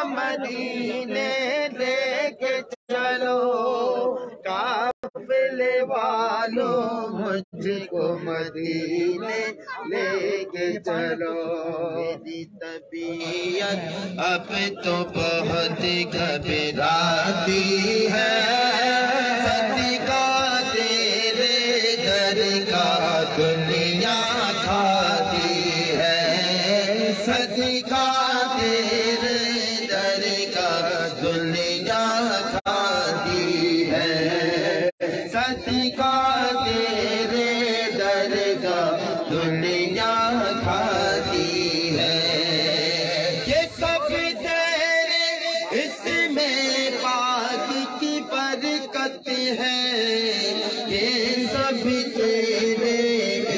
मदीने लेके चलो, काफिले वालों मुझको मदीने लेके चलो। मेरी तबीयत अब तो बहुत घबराती है, सदका तेरे दर का दुनिया खाती है, सदका तेरे दर का दुनिया खाती है, सदका तेरे दर का दुनिया खाती है। ये सब तेरे इसमें पाक की बरकत है, ये सब तेरे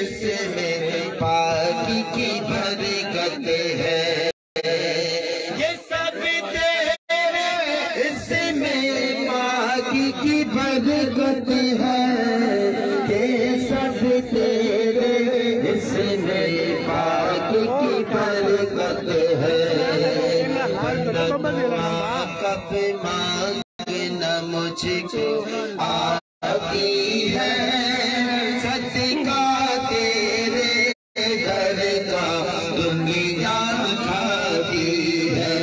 इसमें पाक की बरकत है, ये सब तेरे इसमें पाक की बरकत है, ये सब तेरे इसमें पाक की बरकत है। कब मांगना मुझको आती है, सदका तेरे दर का दुनिया खाती है,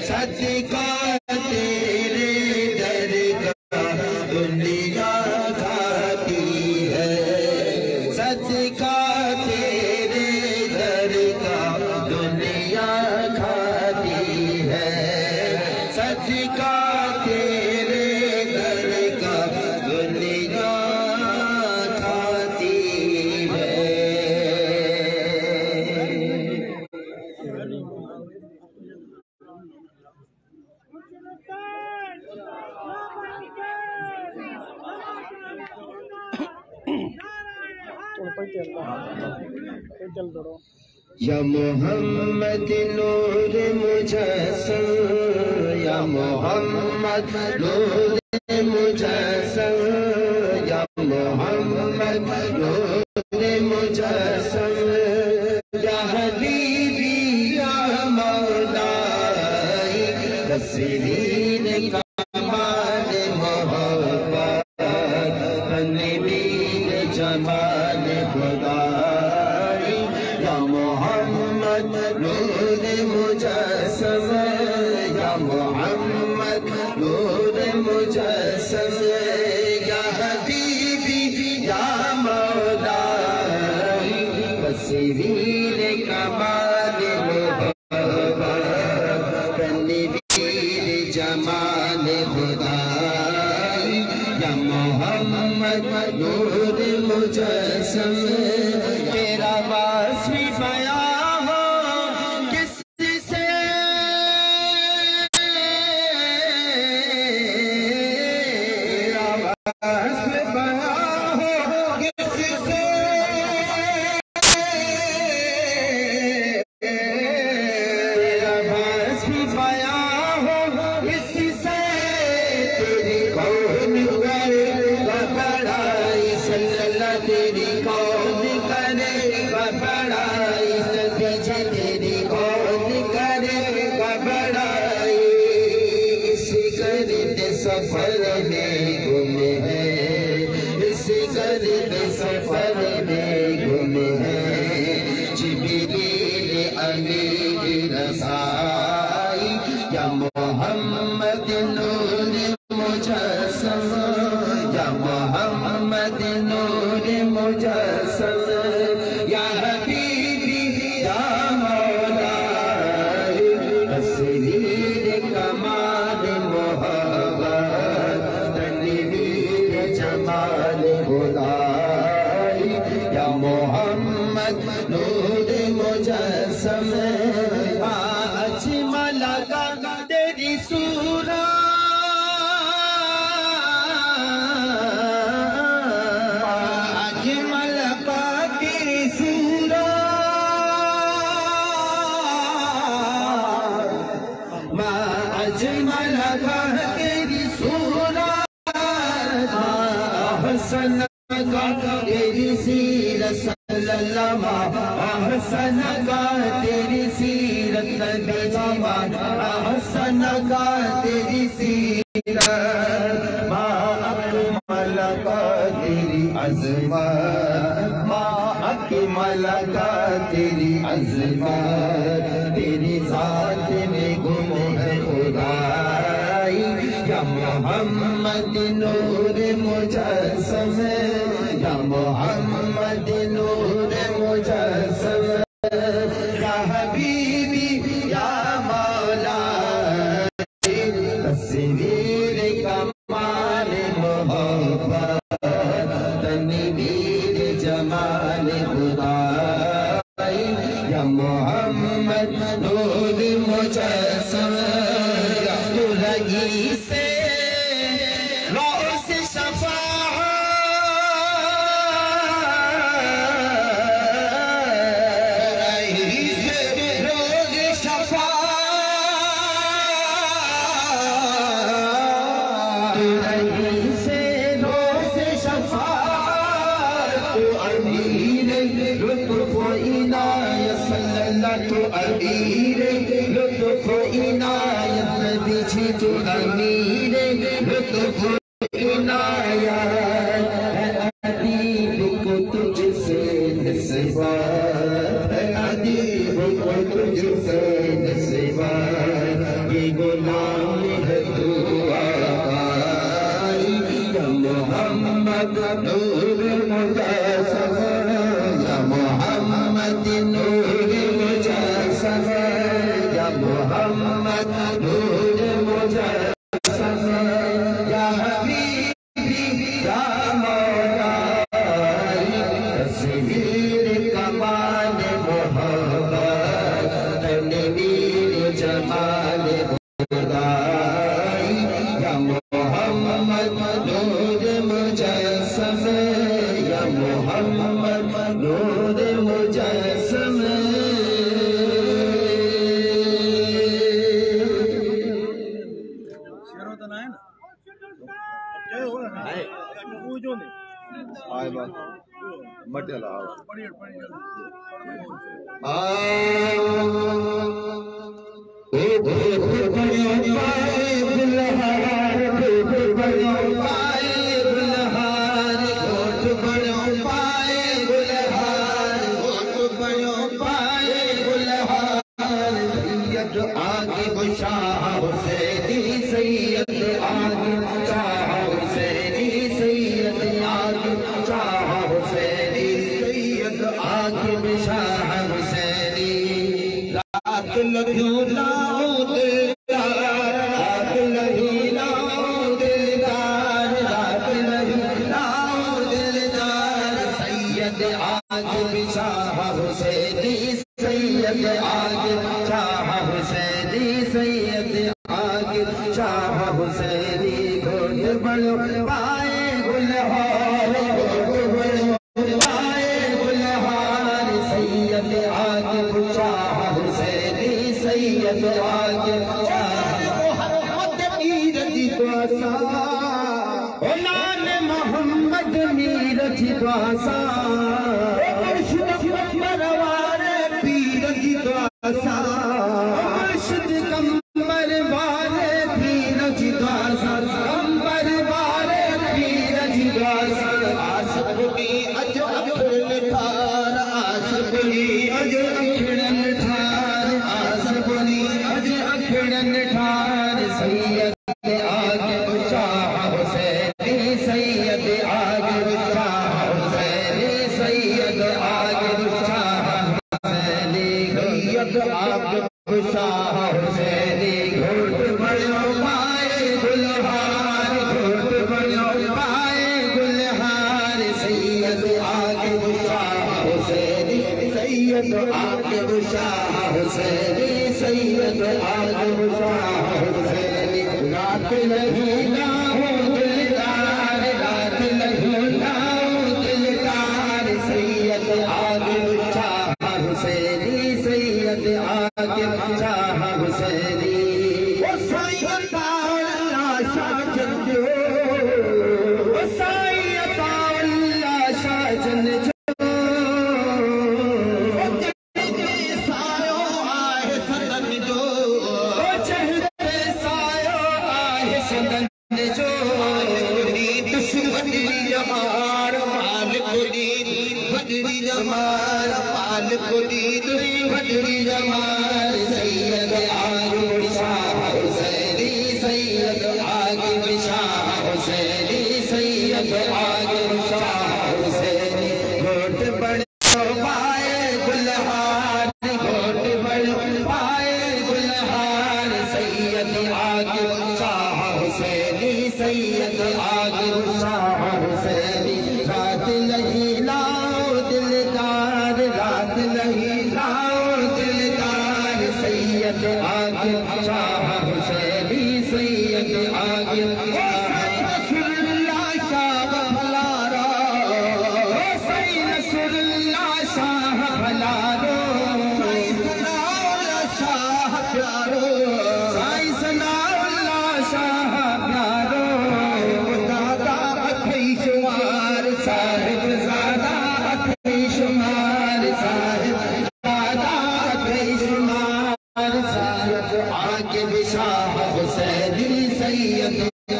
सदका तेरे दर का दुनिया खाती है, सदका तेरे दर का दुनिया खाती है, सदका तेरे दर का दुनिया खाती है। या मोहम्मद नूर मुजस्सम, या मोहम्मद नूर मुजस्सम, या मोहम्मद नूर मुजस्सम, या हबीबी या मौलाई, तस्वीर कमाल मोहब्बत, तनवीर जमाल खुदाई, या मोहम्मद नूर मुजस्सम, या मोहम्मद नूर मुजस्सम, या हबीबी या मौलाई, तस्वीर कमाल मोहब्बत, तनवीर जमाल खुदाई, या मोहम्मद नूर मुजस्सम। तेरा वास्फ़ बयां हो किसी से, तेरा वास्फ़ बयां हो किसी से, तेरा वास्फ़ बयां हो किसी से, तेरी कौन करे बड़ाई सल्लल्लाहु, तेरी कौन करे बड़ाई सल्लल्लाहु, तेरी कौन करे बड़ाई। इस गर्द सफर में गुम है, इस गर्द सफर में गुम है, जिब्रील अमीर रसाई, या मोहम्मद नूर मुजस्सम, या मोहम्मद नूर मुजस्सम, या हबीबी या मौलाई, तस्वीर कमाल मोहब्बत, तनवीर जमाल खुदाई, या मोहम्मद नूर मुजस्सम। अजमल का तेरी सूरत, अजमल का तेरी सूरत, अजमल का तेरी सूरत, हसन का तेरी सीरत सल्लल्लाहु, हसन का तेरी सीरत नबी जवान, का तेरी सीरत, मा अकमल का तेरी अज़मत, मा अकमल का तेरी अज़मत, तेरी ज़ात में गुम है खुदाई, या मोहम्मद नूर मुजस्सम, या मोहम्मद नूर मुजस्सम, या हबीबी या मौला, तस्वीर कमाल मोहब्बत, तनवीर जमाल खुदाई, या मोहम्मद नूर मुजस्सम, तू लगी से रोज़ तू अमीर लुत्फ़ इनायत नबी जी, तू अमीर लुत्फ़ इनायत, है अदीब को तुझसे निस्बत, है अदीब को तुझसे निस्बत, ये गुलाम है तू आई, या मोहम्मद नूर मुजस्सम, या मोहम्मद नूर मुजस्सम, या मोहम्मद नूर मुजस्सम, या हबीबी या मौला, तस्वीर कमाल मोहब्बत, तनवीर जमाल खुदाई, या मोहम्मद नूर मुजस्सम, या मोहम्मद नूर मुजस्सम। आगे शाह हुसैनी सैयद, आगे शाह हुसैनी सैयद, आगे शाह हुसैनी सैयद, आगे शाह हुसैनी, रात लगी लाओ दिलदार, रात लगी लाओ दिलदार, रात लगी लाओ दिलदार, सैयद आगे शाह हुसैनी सैयद, आगे शाह हुसैनी सैयद, आगे शाह हुसैनी, घोट बड़ो पाए गुलहार, घोट बड़ो पाए गुलहार, सैयद आगे शाह हुसैनी सैयद, आगे शाह मोहम्मद मीर जी द्वासा, ओ नान मोहम्मद मीर जी द्वासा, मुर्शिद कंबर वाले पीर जी द्वासा, कंबर वाले पीर जी द्वासा, आशिक़ी अज अखिड़न ठार, आशिक़ी अज अखिड़न ठार, आशिक़ी अज अखिड़न ठार, सैयद आगे शाह हुसैनी सैयद, आगे शाह हुसैनी सैयद, आगे शाह आगे शाह हुसैनी, घोट बड़ो पाए गुलहार, घोट बड़ो पाए गुलहार, सैयद आगे शाह हुसैनी सैयद, आगे शाह हुसैनी सैयद, आगे शाह हुसैनी, रात लगी लाओ दिलदार, रात लगी लाओ दिलदार, सैयद आगे शाह हुसैनी सैयद, आगे शाह हुसैनी, ओ सैयद अल्लाह शाह जन्नत, ओ सैयद अल्लाह शाह जन्नत, ओ चहते सायो आए सदन जो, ओ चहते बदरी जमाल पाल को दीद बदरी जमाल सैयद आकिब शाह हुसैनी सैयद आकिब शाह हुसैनी सैयद आकिब शाह हुसैनी घोट बड़ो पाए गुलहार घोट बड़ो पाए गुलहार सैयद आकिब शाह हुसैनी सैयद आकिब शाह हुसैनी रात नहीं लाओ दिलदार रात नहीं लाओ दिलदार सैयद आकिब शाह हुसैनी सैयद आकिब नसरुल्लाह शाह भलारो नसरुल्लाह शाह भलारो सनाउल्लाह शाह प्यारो सनाउल्लाह शाह प्यारो दादा अथई शुमार साहिब ज़ादा अथई शुमार साहिब ज़ादा अथई शुमार साहिब आकिब शाह हुसैनी सैयद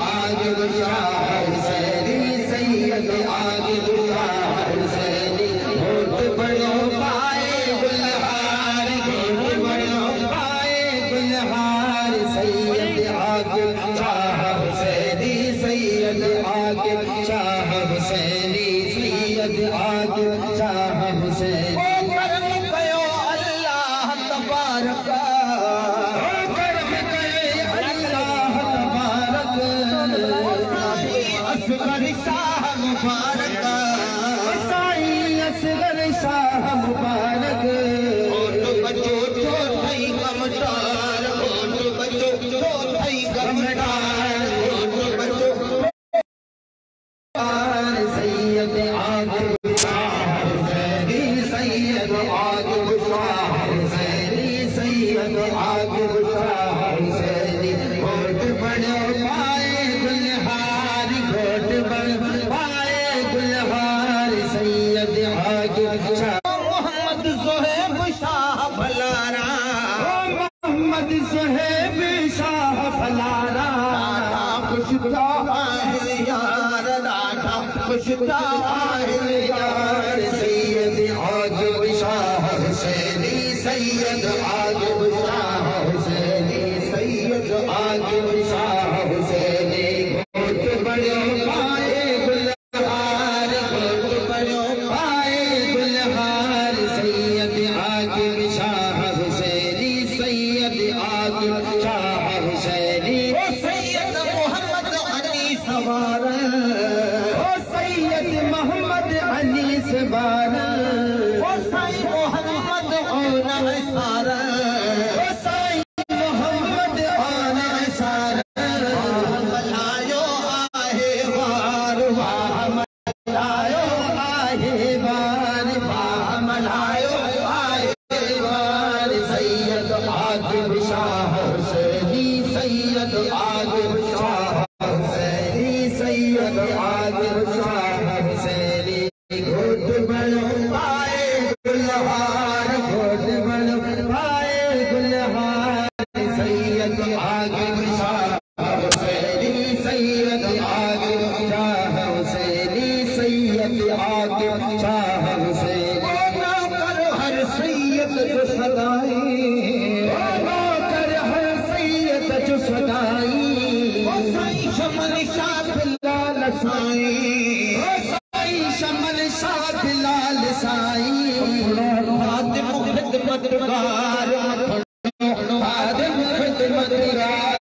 आकिब शाह हुसैनी सैयद आकिब शाह हुसैनी घोट बड़ो पाए गुलहार घोट बड़ो पाए गुलहार सैयद आकिब शाह हुसैनी सैयद आकिब शाह हुसैनी सैयद आकिब शाह हुसैनी करम कयो अल्लाह तबारक करम कयो अल्लाह तबारक असगर शाह मुबारक साईं असगर शाह मुबारक घोट बचो थई कमटार घोट बचो थई कमटार घोट बचो सैयद आकिब शाह हुसैनी सैयद आकिब शाह हुसैनी सैयद आकिब शाह हुसैनी घोट बड़ो पाए गुलहार घोट बड़ो पाए गुलहार सैयद आकिब शाह मोहम्मद सुहेब शाह भलारा मोहम्मद सुहेब शाह भलारा खुशता है यार राठा खुशता है यार सैयद आकिब शाह हुसैनी सैयद आकिब शाह हुसैनी सैयद आकिब शाह हुसैनी घोट बड़ो पाए गुलहार घोट बड़ो पाए गुलहार सैयद आकिब शाह हुसैनी सैयद आकिब शाह हुसैनी सैयद मोहम्मद अली सवार सैयद मोहम्मद अली सवार साईं मोहम्मद और सारा साईं मोहम्मद और सारा मलायो आहे वार वाह मलायो आहे वार वाह मलायो आहे वार सैयद आकिब शाह हुसैनी सैयद आकिब शाह हुसैनी सैयद आकिब शाह हुसैनी घोट बड़ो पाए गुलहार घोट बड़ो पाए गुलहार सैयद आकिब शाह हुसैनी सैयद आकिब शाह हुसैनी सैयद आकिब शाह हुसैनी कर हर सैयद जो सदाई कर हर सैयद जो सदाई साईं शमल शाह लाल साईं शमल शाह लाल साईं खादिम खिदमतगार खादिम खिदमतगार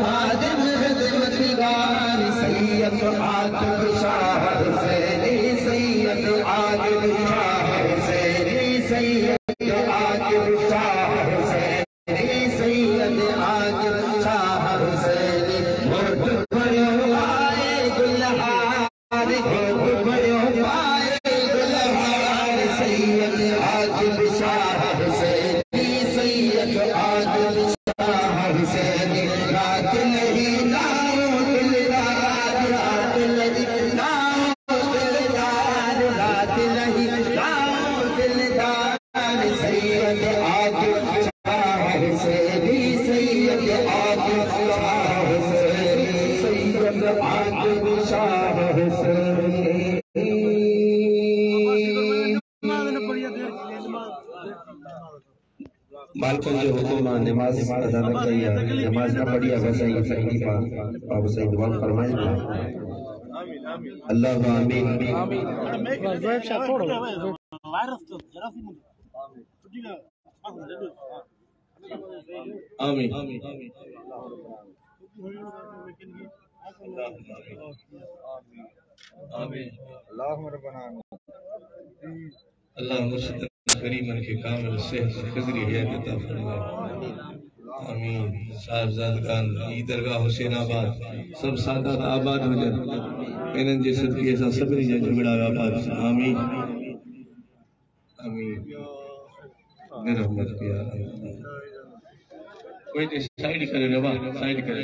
खादिम खिदमतगार सैयद आकिब शाह हुसैनी सैयद आकिब शाह हुसैनी सैयद आकिब शाह हुसैनी सैयद आकिब शाह हुसैनी घोट बड़ो पाए गुलहार घोट बड़ो पाए गुलहार सैयद आकिब शाह हुसैनी सैयद आकिब शाह हुसैनी रात नहीं लाओ दिलदार रात नहीं लाओ दिलदार रात नहीं मालकन जो हुकुम नमाज अदा न कई नमाज न पढ़ी वैसा ही सही बाबा सही दुआ फरमाए अल्लाह आमीन आमीन आमीन अल्लाह मुर्शिद करीमन के कामिल सेहत खजरी हयात अता फरमाए आमीन साहबजादगान ई दरगाह हुसैनाबाद सब सादात आबाद हो जाए इन्हनि जे सदके सां सभिनी जा झगड़ा आबाद आमीन आमीन रहमत के या अल्लाह कोई साइड करे रवा साइड करे